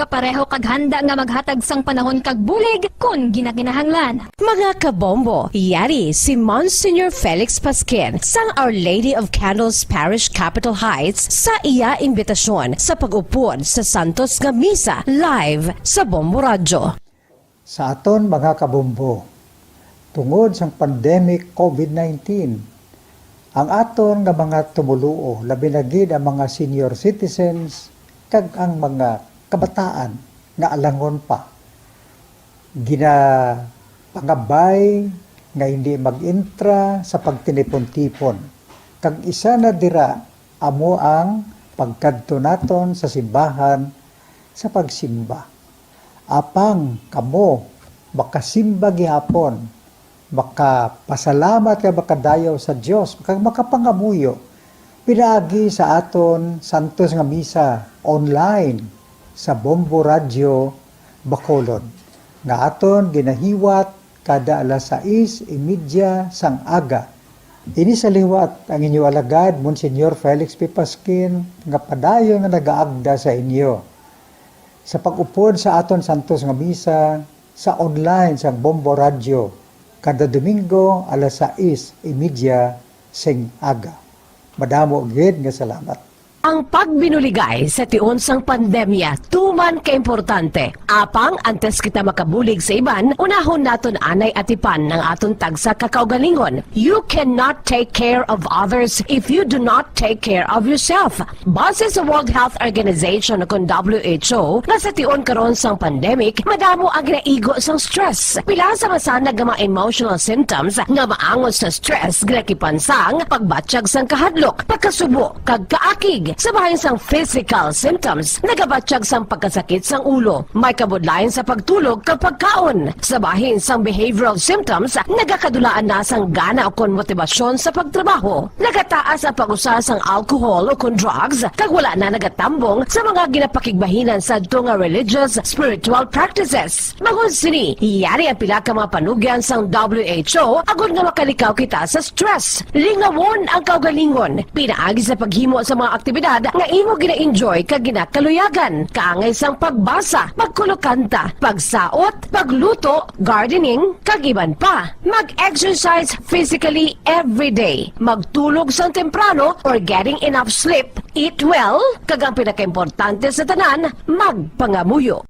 kapareho kag handa nga maghatag sang panahon kag bulig kun ginakinahanglan. Mga kabombo, yari si Monsignor Felix Pasquin sang Our Lady of Candles Parish Capitol Heights sa iya imbitasyon sa pag-upod sa Santos nga Misa live sa Bombo Radio. Sa aton mga kabombo, tungod sa pandemic COVID-19, ang aton nga mga tumuluo, labi na gid ang mga senior citizens kag ang mga kabataan nga alangon pa. Pangabay nga hindi mag-intra sa pagtinipon-tipon. Kag isa na dira amo ang pagkadto naton sa simbahan sa pagsimba. Apang kamo makasimba gihapon, makapasalamat ka makadayaw sa Dios, makapangamuyo pinaagi sa aton Santos nga Misa online sa Bombo Radio Bacolod nga aton ginahiwat kada alas 6:30 sang aga. Ini sa liwat ang inyo alagad Monsignor Felix P. Pasquin nga padayon nga nagaagda sa inyo sa pag-upod sa aton Santos nga Misa sa online sa Bombo Radio kada Domingo alas 6:30 sing aga. Madamo gid nga salamat. Ang pagbinuligay sa tiun sang pandemya tuman kaimportante. Apang antes kita makabulig sa iban, unahon naton anay atipan ng aton tagsa kakaugalingon. You cannot take care of others if you do not take care of yourself. Base sa World Health Organization o WHO, na sa tiun karon sang pandemic, madamo ang ginaigo sang stress. Pila sa masanag nga mga emotional symptoms nga maangos sa stress ginakipansang pagbatsyag sang kahadlok, pagkasubo, kag kaakig. Sa bahin sang physical symptoms, nagabatsyag sang pagkasakit sang ulo, may kabudlayan sa pagtulog kapag kaon. Sa bahin sang behavioral symptoms, nagakadulaan na sang gana o kon motibasyon sa pagtrabaho. Nagataas ang pag-usa sang alcohol o kon drugs, kag wala na nagatambong sa mga ginapakigbahinan sa nga religious, spiritual practices. Magun sini, yari ang pila ka mga panugyan sang WHO agud nga makalikaw kita sa stress. Lingawon ang kaugalingon, pinaagi sa paghimo sa mga aktibidad nga imo gina-enjoy kag ginakaluyagan, kaangay sang pagbasa, pagkulokanta, pagsaot, pagluto, gardening, kag iban pa. Mag-exercise physically every day, magtulog sang temprano or getting enough sleep, eat well, kag ang pinakaimportante sa tanan, magpangamuyo.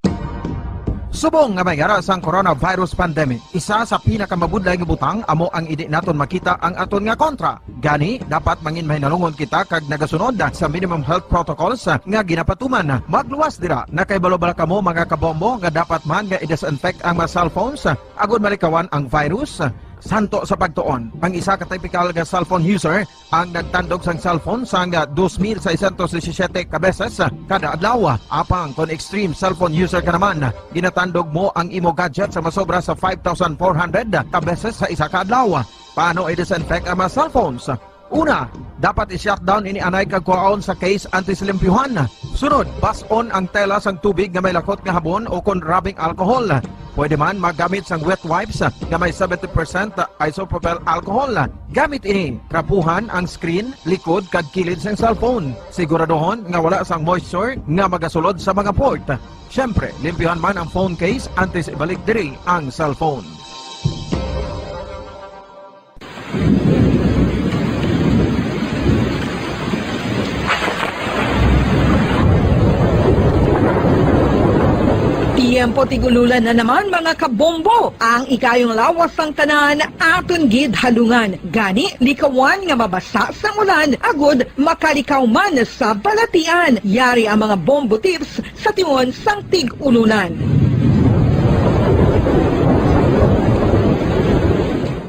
Subong nga may gara sang coronavirus pandemic, isa sa pinakamabudlay nga butang amo ang idi naton makita ang aton nga kontra. Gani, dapat mangin mahinalungon kita kag nagasunod sa minimum health protocols nga ginapatuman. Magluwas dira na kay balo-balo kamo mga kabombo nga dapat man nga i-disinfect ang mga cellphones agud malikawan ang virus. Santo sa pagtuon, ang isa ka typical nga cellphone user ang nagtandog sang cellphone sang 2,617 ka beses kada adlaw. Apang kon extreme cellphone user ka naman, ginatandog mo ang imo gadget sa masobra sa 5,400 ka beses sa isa ka adlaw. Paano i-disinfect ang mga cellphones? Una, dapat i-shutdown ini anay kag kuhaon sa case anti-silimpyuhan. Sunod, pass-on ang tela sang tubig nga may lakot nga habon o kon rubbing alcohol. Pwede man magamit sang wet wipes nga may 70% isopropyl alcohol. Gamit ini, krapuhan ang screen, likod kag kilid sang cellphone. Siguraduhon nga wala sang moisture nga magasulod sa mga port. Syempre, limpyuhan man ang phone case antes ibalik diri ang cellphone. Tiempo tigululan na naman mga kabombo. Ang ikayong lawas ng tanan aton gid halungan. Gani likawan nga mabasa sa ulan agud makalikaw man sa balatian. Yari ang mga bombo tips sa tiyon sang tig-ulunan.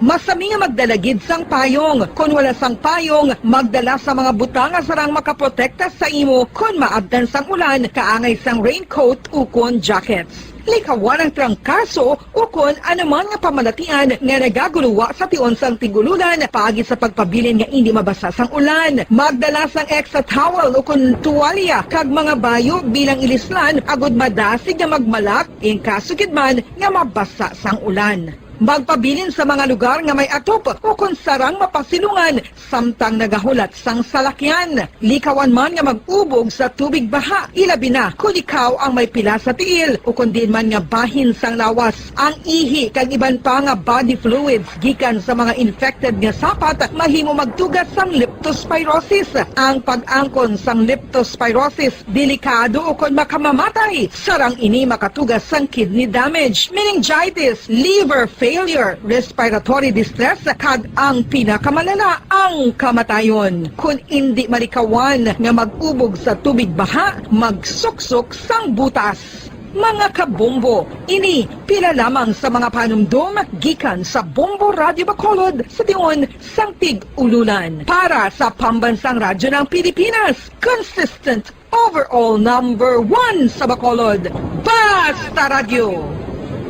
Masami nga magdalagid sang payong. Kung wala sang payong, magdala sa mga butang nga sarang makaprotekta sa imo kung maabdan sang ulan, kaangay sang raincoat ukon jackets. Likawan ang trangkaso ukon anuman nga pamalatian nga nagaguluwa sa tion sang tigululan paagi sa pagpabilin nga hindi mabasa sang ulan. Magdala sang extra towel ukon tuwalya kag mga bayo bilang ilislan agud madasig nga magmalak in kaso gid man nga mabasa sang ulan. magpabilin sa mga lugar nga may atop o kung sarang mapasilungan samtang nagahulat sang salakyan. Likawan man nga mag-ubog sa tubig baha, ilabi na kung ikaw ang may pila sa tiil o kung din man nga bahin sang lawas. Ang ihi kag iban pa nga body fluids gikan sa mga infected nga sapat mahimo magtugas sang leptospirosis. Ang pag-angkon sang leptospirosis delikado o kung makamamatay. Sarang ini makatugas sang kidney damage, meningitis, liver failure, respiratory distress, kag ang pinakamalala ang kamatayon. Kung hindi marikawan nga mag-ubog sa tubig baha, magsuksok sang butas. Mga kabombo, ini pila lamang sa mga panumdum gikan sa Bombo Radio Bacolod sa tiun sang Tig-Ululan. Para sa Pambansang Radyo ng Pilipinas, consistent overall number 1 sa Bacolod, Basta Radio,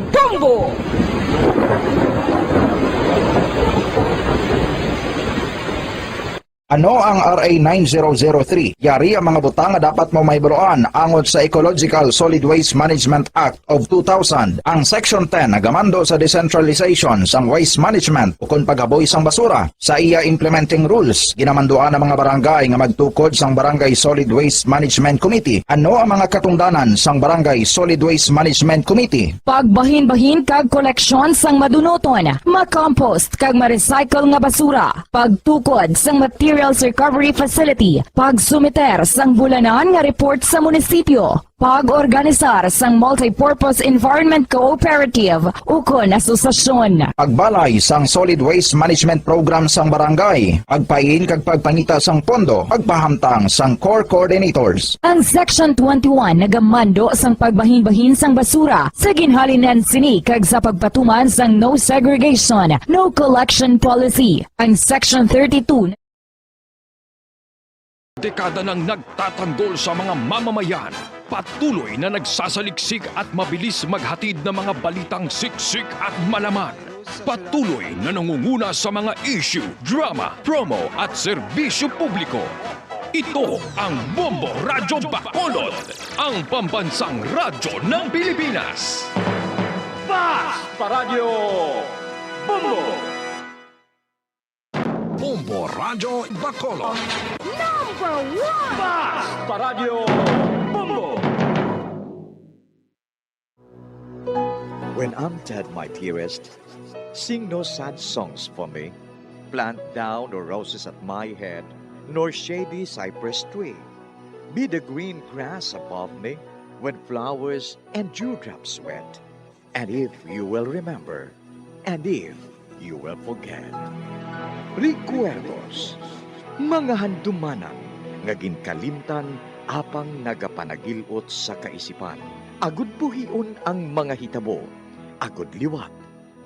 Bombo! Ano ang RA 9003? Yari ang mga butang nga dapat mo maybuloan angon sa Ecological Solid Waste Management Act of 2000. Ang Section 10 nagamando sa decentralization sang waste management o kung pagaboy sang basura. Sa iya implementing rules, ginamanduan ang mga barangay nga magtukod sang Barangay Solid Waste Management Committee. Ano ang mga katungdanan sang Barangay Solid Waste Management Committee? Pagbahin-bahin kag koleksyon sang madunoton, makompost kag ma-recycle nga basura, pagtukod sang materials recovery facility, pagsumiter sang bulanan nga report sa munisipyo, pag-organisar sang multi-purpose environment cooperative ukon asosasyon. Pagbalay sang solid waste management program sang barangay, pagpain kag pagpangita sang pondo, pagpahamtang sang core coordinators. Ang Section 21 nagamando sang pagbahin-bahin sang basura sa ginhalinan sini kag sa pagpatuman sang no segregation, no collection policy. Ang Section 32 dekada nang nagtatanggol sa mga mamamayan, patuloy na nagsasaliksik at mabilis maghatid ng mga balitang siksik at malaman. Patuloy na nangunguna sa mga issue, drama, promo at serbisyo publiko. Ito ang Bombo Radyo Bacolod, ang pambansang radyo ng Pilipinas. Basta Radio Bombo! Bombo Radyo Bacolod. Number 1! Basta Radio Bombo! When I'm dead, my dearest, sing no sad songs for me. Plant down no roses at my head, nor shady cypress tree. Be the green grass above me when flowers and dewdrops wet. And if you will remember, and if you will forget. Recuerdos, mga handumanan, nga ginkalimtan apang nagapanagilot sa kaisipan. Agud buhion ang mga hitabo, agud liwat,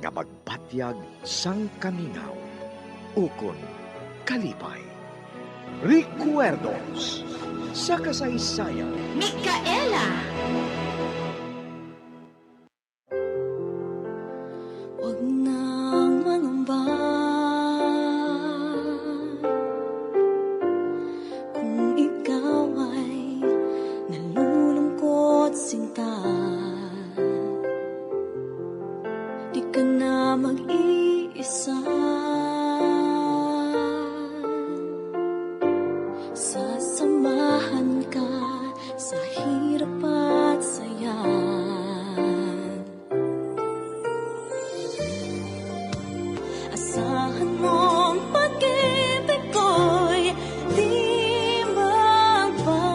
nga magpatyag sang kamingaw. Ukon kalipay. Recuerdos, sa kasaysayan. Micaela! Huwag nang mangamba kung ikaw ay nalulungkot sinta. Di ka na mag-iisa. Sasamahan ka sa hirap at saya. Asahan mong pag-ibig ko'y di magbabago.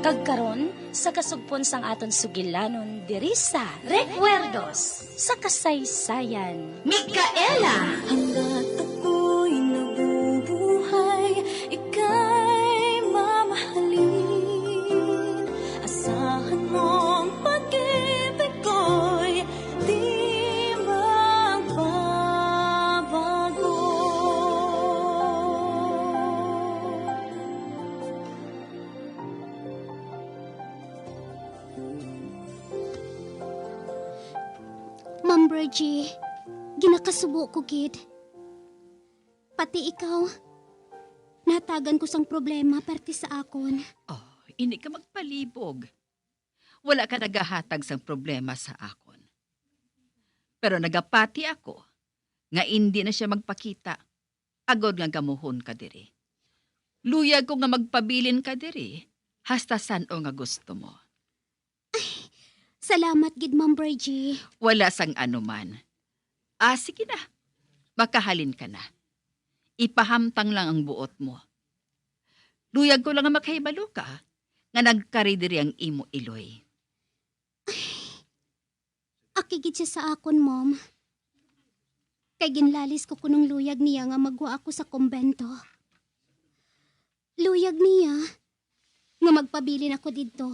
Kagkaron sa kasugpon sang aton sugilanon diri sa Recuerdos sa kasaysayan. Micaela! Hanggat ako'y nabubuhay, ika'y mamahalin. Asahan mong pag-ibig ko'y di magbabago. Ma'am Bergie, ginakasubo ko, kid. Pati ikaw, natagan ko sang problema parte sa akon. Oh, ini ka magpalibog. Wala ka nagahatag sang problema sa akon. Pero nagapati ako nga hindi na siya magpakita. Agod nga gamuhon ka diri. Luyag ko nga magpabilin ka diri. Hasta san o nga gusto mo. Salamat gid Ma'am Bridgie. Wala sang anuman. Sige na. Makahalin ka na. Ipahamtang lang ang buot mo. Luyag ko lang nga makahibalo ka nga nagkari diri ang imo iloy. Akigid siya sa akon, Mom. Kay ginlalis ko kunong luyag niya nga magwa ako sa kumbento. Luyag niya nga magpabilin ako didto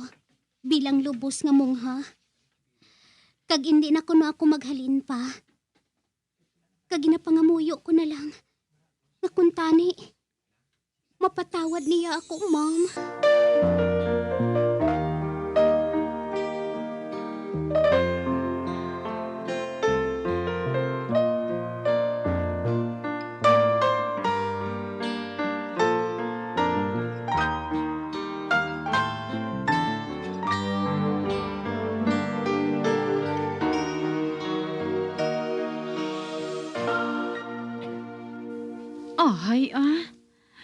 bilang lubos nga mungha. Kag hindi na kuno ako maghalin pa. Kag ginapangamuyo ko na lang nga kuntani mapatawad niya ako, Mom.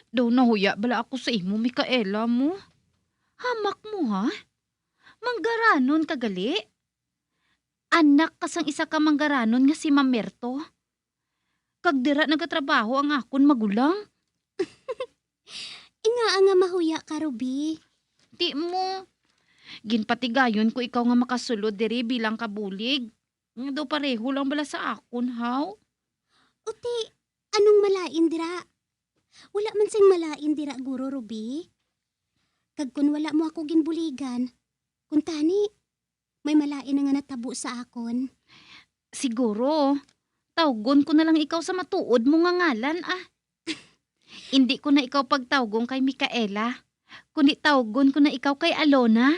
Daw nahuya bala ako sa imo, Mikaela mo. Hamak mo, ha? Manggaranon ka gali? Anak kasang isa ka manggaranon nga si Mamerto. Kag dira nagatrabaho ang akon magulang. Inga nga mahuya ka, Ruby. Di mo. Ginpatigayon ko ikaw nga makasulod diri bilang kabulig. Nga daw pareho lang bala sa akon, haw? Uti, anong malain dira? Wala man sing malain dira, Guro Ruby. Kag kun wala mo ako ginbuligan, kun tani, may malain na nga natabo sa akon. Siguro, tawgon ko na lang ikaw sa matuod mo nga ngalan, Hindi ko na ikaw pagtawgon kay Mikaela, kundi tawgon ko na ikaw kay Alona.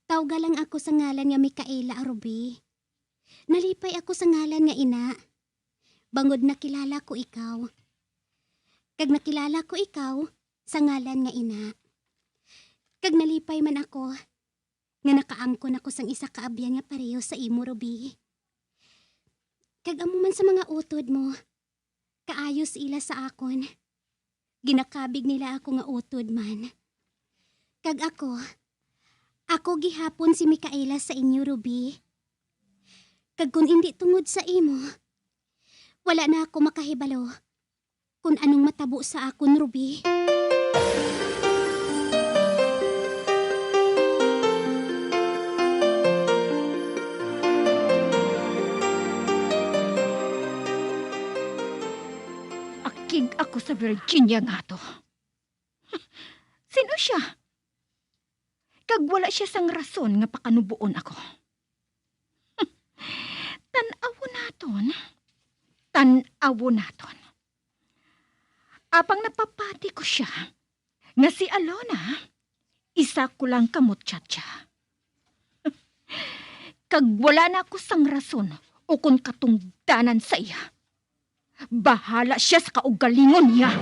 Tawga lang ako sa ngalan nga Mikaela, Ruby. Nalipay ako sa ngalan nga ina. Bangod nakilala ko ikaw. Kag nakilala ko ikaw sa ngalan nga ina. Kag nalipay man ako nga nakaangkon ako sang isa ka abyan nga pareho sa imo, Ruby. Kag amo man sa mga utod mo, kaayos ila sa akon. Ginakabig nila ako nga utod man. Kag ako gihapon si Mikaela sa inyo, Ruby. Kag kung hindi tungod sa imo, wala na ako makahibalo kung anong matabo sa akon, Ruby. Akig ako sa Virginia nga to. Sino siya? Kag wala siya sang rason nga pakanubuon ako. Tanawo naton. Apang napapati ko siya, nga si Alona, isa ko lang kamot tiyatya. Kag wala na ako sang rason o kung katungdanan sa iya. Bahala siya sa kaugalingon niya.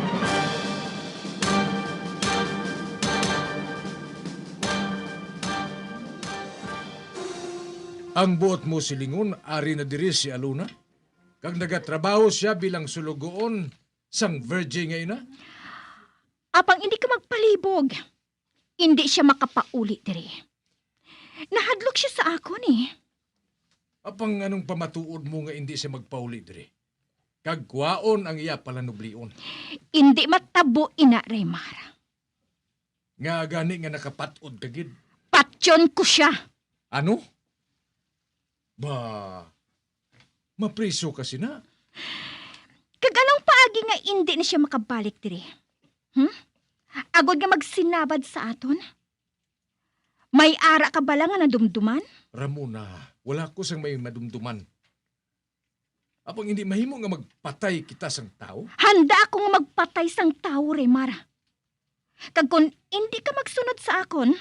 Ang buot mo silingon, ari na diri si Alona? Kag nagatrabaho siya bilang sulugoon sang virgin nga ina? Apang hindi ka magpalibog, hindi siya makapauli diri. Nahadlok siya sa akon Apang anong pamatuod mo nga hindi siya magpauli diri? Kag kwaon ang iya palanublion. Hindi matabo ina, Raymar. Nga gani nga nakapatod kagid. Patyon ko siya. Ano? Ba, mapriso kasi na. Kag anong paagi nga hindi na siya makabalik diri? Agod nga magsinabad sa aton? May ara ka ba lang nga nadumduman? Ramona, wala ko sang may madumduman. Apang hindi mahimo nga magpatay kita sang tao? Handa ako nga magpatay sang tao, Raymar. Kag kung hindi ka magsunod sa akon,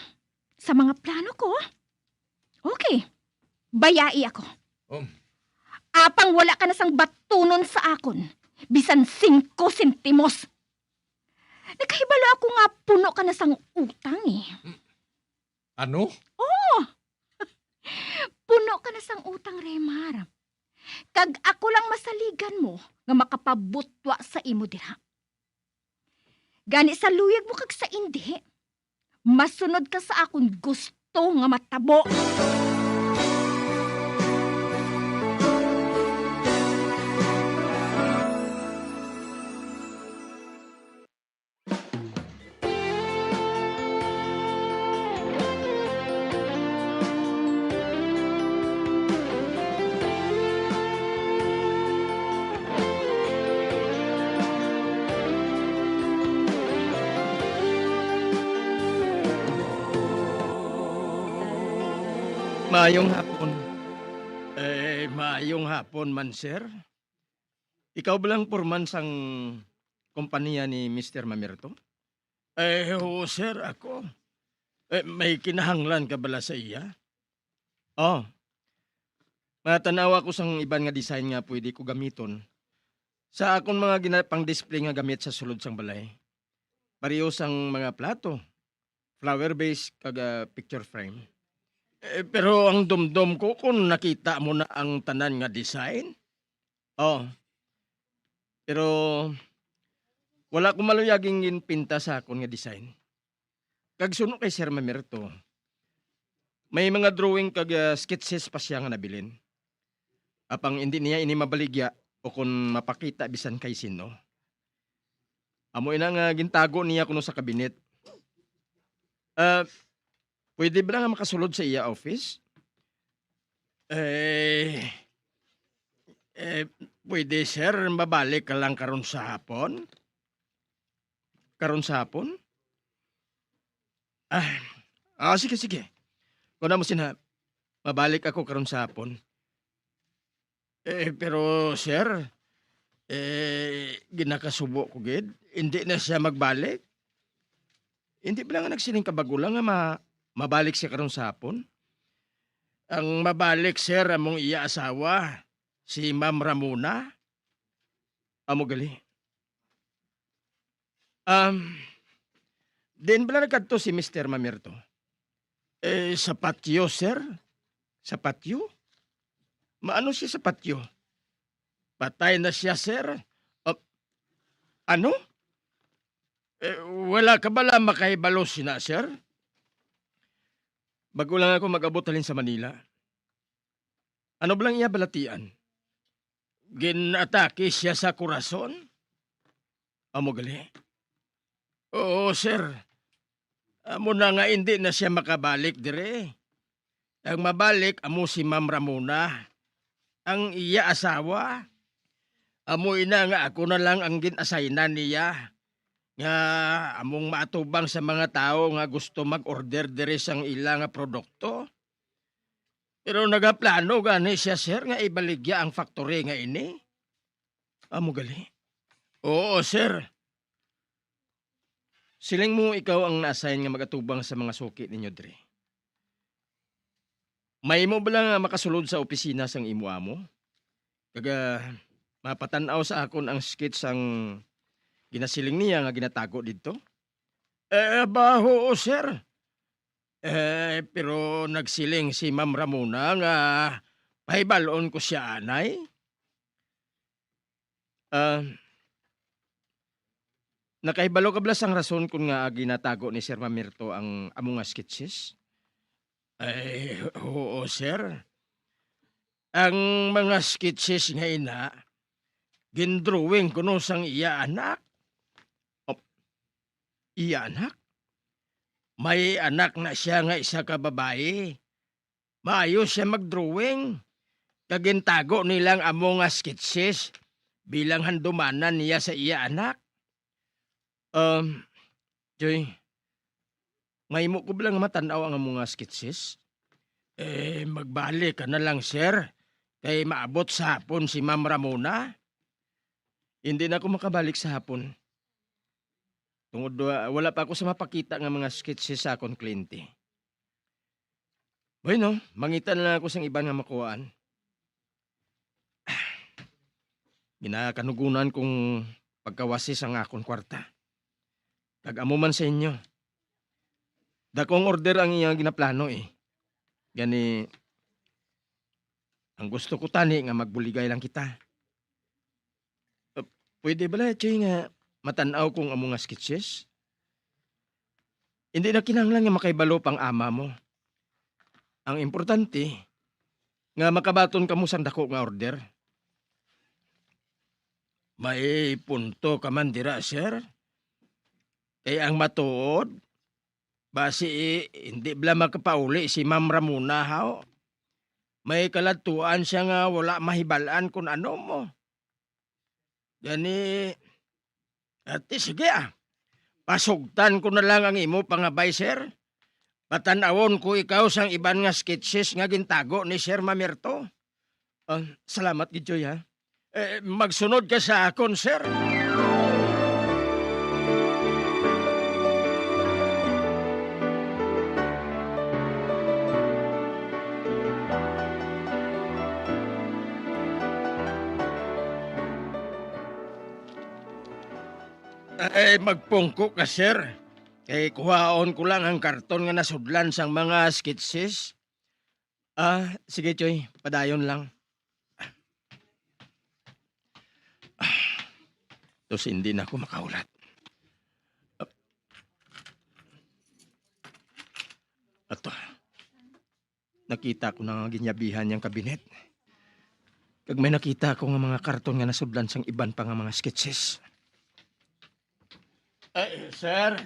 sa mga plano ko, okay, bayai ako. Apang wala ka na sang batunon sa akon, bisan 5 sentimos. Nakahibalo ako nga puno ka na sang utang Ano? Oo, na sang utang, Remar. Kag ako lang masaligan mo nga makapabutwa sa imo dira. Gani sa luyag mo kag sa indi, masunod ka sa akong gusto nga matabo. Maayong hapon. Maayong hapon man, sir. Ikaw ba lang porman sang kompanya ni Mr. Mamerto? Oo, sir, ako. May kinahanglan ka bala sa iya? Oh. Matanawa ko sang iban nga design nga pwede ko gamiton. Sa akong mga pang-display nga gamit sa sulod sang balay. Pareho sang mga plato, flower base kag picture frame. Pero ang dumdum ko kung nakita mo na ang tanan nga design. Oh. Pero wala ko maluyaging ginpinta sa akon nga design. Kag suno kay Sir Mamerto, may mga drawing kag sketches pa siya nga nabilin. Apang hindi niya ini mabaligya o kung mapakita bisan kay sino. Amo ina nga gintago niya kuno sa kabinet. Pwede ba nga makasulod sa iya office? Pwede sir, mabalik ka lang karon sa hapon? Karon sa hapon? Sige. Kung mo sina, mabalik ako karon sa hapon. Pero sir, ginakasubo ko gid, hindi na siya magbalik. Hindi ba nga nagsiling kabagulang nga mabalik siya karon sa hapon? Ang mabalik, sir, among iya asawa, si Ma'am Ramona. Amo gali. Din bala nagkadto si Mr. Mamerto? Sa patio, sir? Sa patio? Maano siya sa patio? Patay na siya, sir? Ano? Wala ka bala makahibalo sina, sir? Bago lang ako mag-abot halin sa Manila. Ano ba lang iya balatian? Ginatake siya sa kurason? Amo gali? Oo, sir. Amo na nga hindi na siya makabalik dire. Ang mabalik amo si Ma'am Ramona. Ang iya asawa. Amo ina nga ako na lang ang ginasaynan niya. Nga among maatubang sa mga tao nga gusto mag-order dire sang ilang nga produkto. Pero nagaplano gani siya, sir, nga ibaligya ang factory nga ini. Amo gali? Oo, sir. Siling mo ikaw ang na-assign nga magatubang sa mga suki ninyo dire. May mo ba lang makasulod sa opisina sang imo amo? Kaga mapatanaw sa akon ang skits ang ginasiling niya nga ginatago dito? Baho, sir. Pero nagsiling si Ma'am Ramona nga pahibalon ko siya, anay. Nakahibalo ka blas ang rason kung nga ginatago ni Sir Mamerto ang among nga sketches? Oo, sir. Ang mga sketches nga ina, gindrawing ko no sang iya anak. Iya anak? May anak na siya nga isa ka babae. Maayo siya mag-drawing. Kagintago nilang amo nga sketches bilang handumanan niya sa iya anak. Joy, may mo ko bilang matanaw ang amo nga sketches? Magbalik ka na lang, sir. Kay maabot sa hapon si Ma'am Ramona. Hindi na ako makabalik sa hapon. Tungod wala pa ako sa mapakita nga mga sketches sa akong kliyente. Bueno, mangitan lang ako sa iban nga makuhaan. Ginakanugunan kong pagkawasis ang akong kwarta. Kag-amo man sa inyo. Dakong order ang iyang ginaplano eh. Gani, Ang gusto ko tani nga magbuligay lang kita. Pwede ba Choy nga matanaw kong amo nga sketches? Hindi na kinahanglan nga makaibalo pang ama mo. Ang importante, nga makabaton ka mo sang dako nga order. May punto ka man dira, sir. Kaya ang matuod, basi hindi bala makapauli si Ma'am Ramona, how? May kalatuan siya nga wala mahibalaan kung ano mo. Gani, ate sige pasugtan ko na lang ang imo pangabay, sir. Patanawon ko ikaw sang iban nga sketches nga gintago ni Sir Mamerto. Salamat, Gidjoy, ha? Magsunod ka sa akon, sir. Magpungko ka, sir. Kay kuhaon ko lang ang karton nga nasudlan sang mga sketches. Sige, Choy. Padayon lang. Tos hindi na ako makaulat. Ato. Nakita ko na nga ginyabihan niyang kabinet. Kag may nakita ko nga mga karton nga nasudlan sang iban pa nga mga sketches. Sir.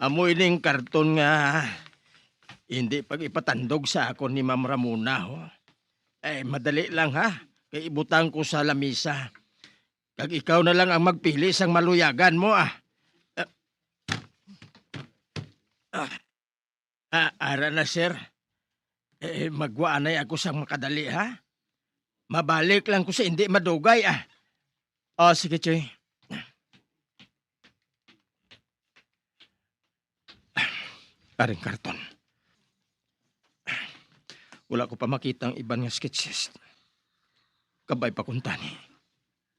Amoy ning karton nga hindi pag ipatandog sa akon ni Ma'am Ramona, ho. Madali lang, ha? Kay ibutang ko sa lamisa. Kag ikaw na lang ang magpili sang maluyagan mo, Ara na, sir. Magwaanay ako sang makadali, ha? Mabalik lang ko sa hindi madugay, sige, Choy. Aring karton. Wala ko pa makita ang iban nga sketches. Kabay pa kuntani.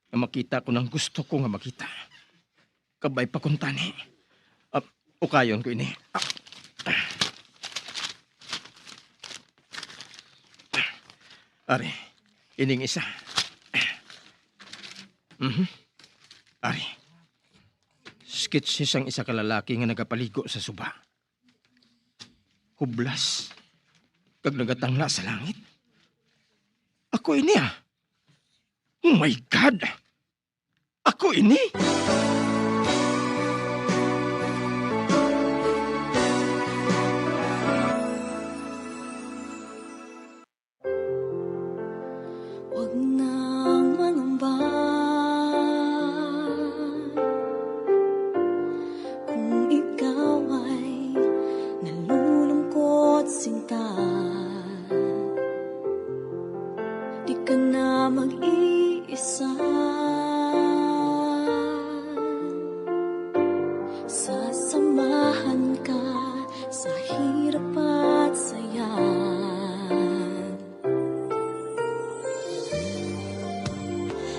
Nga makita ko ng gusto ko nga makita. Kabay pa kuntani. Ukayon ko ini. Ari, ining isa. Ari, sketches ang isa ka lalaki nga nagapaligo sa suba. Hublas. Kag nagatangla sa langit. Ako ini, Oh my God! Ako ini? Huwag nang mangamba kung ikaw ay nalulungkot sinta. Di ka na mag-iisa. Sasamahan ka sa hirap at saya.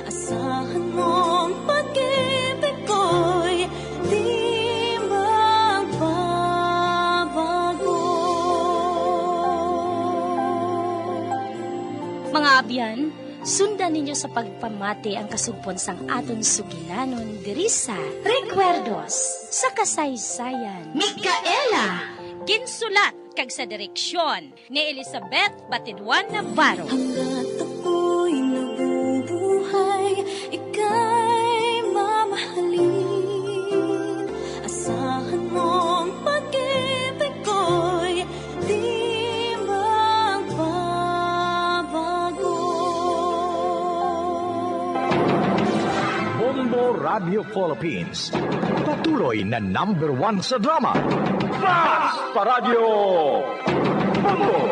Asahan mong pag-ibig ko'y di magbabago. Mga abyan, sundan ninyo sa pagpamati ang kasugpon sang aton sugilanon diri sa Recuerdos sa Kasaysayan. Micaela! Ginsulat kag sa direksyon ni Elizabeth Batidwan Navarro. Hanggat ako'y nabubuhay, ika'y mamahalin. Asahan mong pag-ibig ko'y di magbabago. Bombo Radio Philippines. Patuloy na #1 sa drama. Mas Paradyo! Bombo!